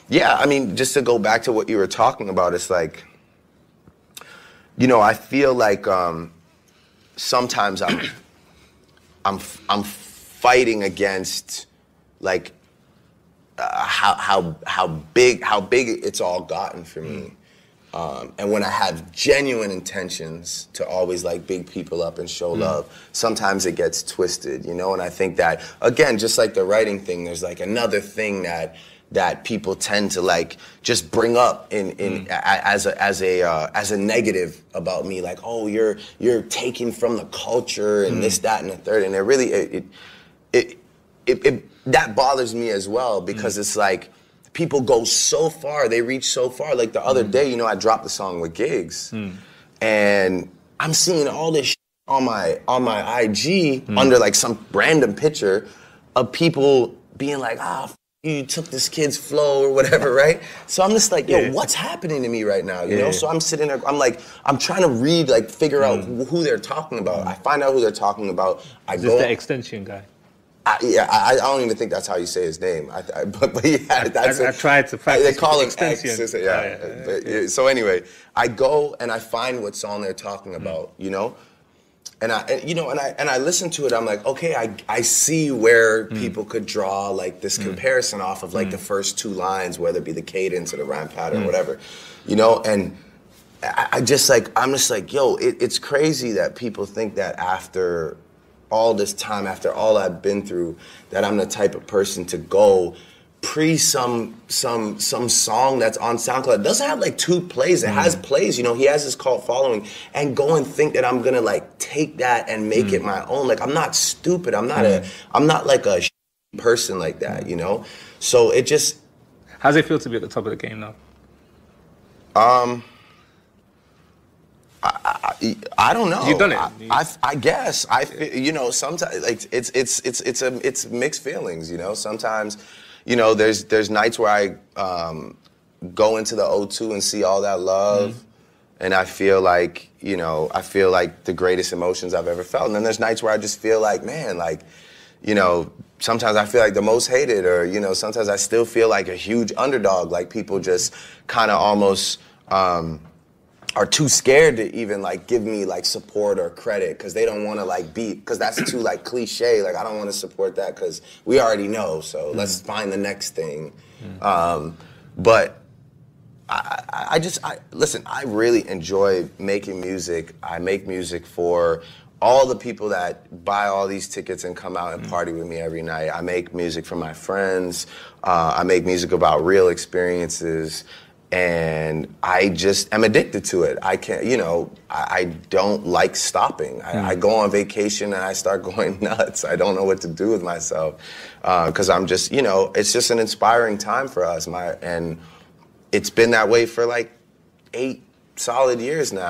Yeah, I mean, just to go back to what you were talking about, it's like, you know, I feel like sometimes I'm fighting against like how big it's all gotten for me. And when I have genuine intentions to always like big people up and show love, sometimes it gets twisted, you know? And I think that, again, just like the writing thing, there's like another thing that people tend to like just bring up as a negative about me, like, oh, you're taking from the culture and this, that, and the third. And it really, that bothers me as well, because it's like, people go so far, they reach so far. Like the other day, you know, I dropped the song with Gigs, and I'm seeing all this on my IG under like some random picture of people being like, you took this kid's flow or whatever, right? So I'm just like, yo, what's happening to me right now, you know? So I'm sitting there, I'm trying to read, like figure out who they're talking about. I find out who they're talking about. Is this the XxTentacion guy? I don't even think that's how you say his name. But yeah, that's I tried to practice. They call him XxTentacion. X. So anyway, I go and I find what song they're talking about, you know, and I listen to it. I'm like, okay, I see where people could draw like this comparison off of like the first two lines, whether it be the cadence or the rhyme pattern, or whatever, you know, and I'm just like, yo, it's crazy that people think that after all this time, after all I've been through, that I'm the type of person to go some song that's on SoundCloud. It doesn't have like 2 plays. It has plays, you know, he has his cult following, and go and think that I'm gonna like take that and make it my own. Like, I'm not stupid. I'm not like a person like that, you know? So it just... How's it feel to be at the top of the game now? I don't know. You've done it. I guess you know, sometimes like it's mixed feelings. You know, sometimes, you know, there's nights where I go into the O2 and see all that love, and I feel like, you know, the greatest emotions I've ever felt. And then there's nights where I just feel like, man, like, you know, sometimes I feel like the most hated, or, you know, sometimes I still feel like a huge underdog. Like, people just kind of almost are too scared to even like give me like support or credit, because they don't want to like because that's too like cliche. Like, I don't want to support that because we already know, so let's find the next thing. But listen, I really enjoy making music. I make music for all the people that buy all these tickets and come out and party with me every night. I make music for my friends. I make music about real experiences. And I just am addicted to it. I can't, you know, I don't like stopping. I go on vacation and I start going nuts. I don't know what to do with myself, because I'm just, you know, it's just an inspiring time for us. And it's been that way for like 8 solid years now.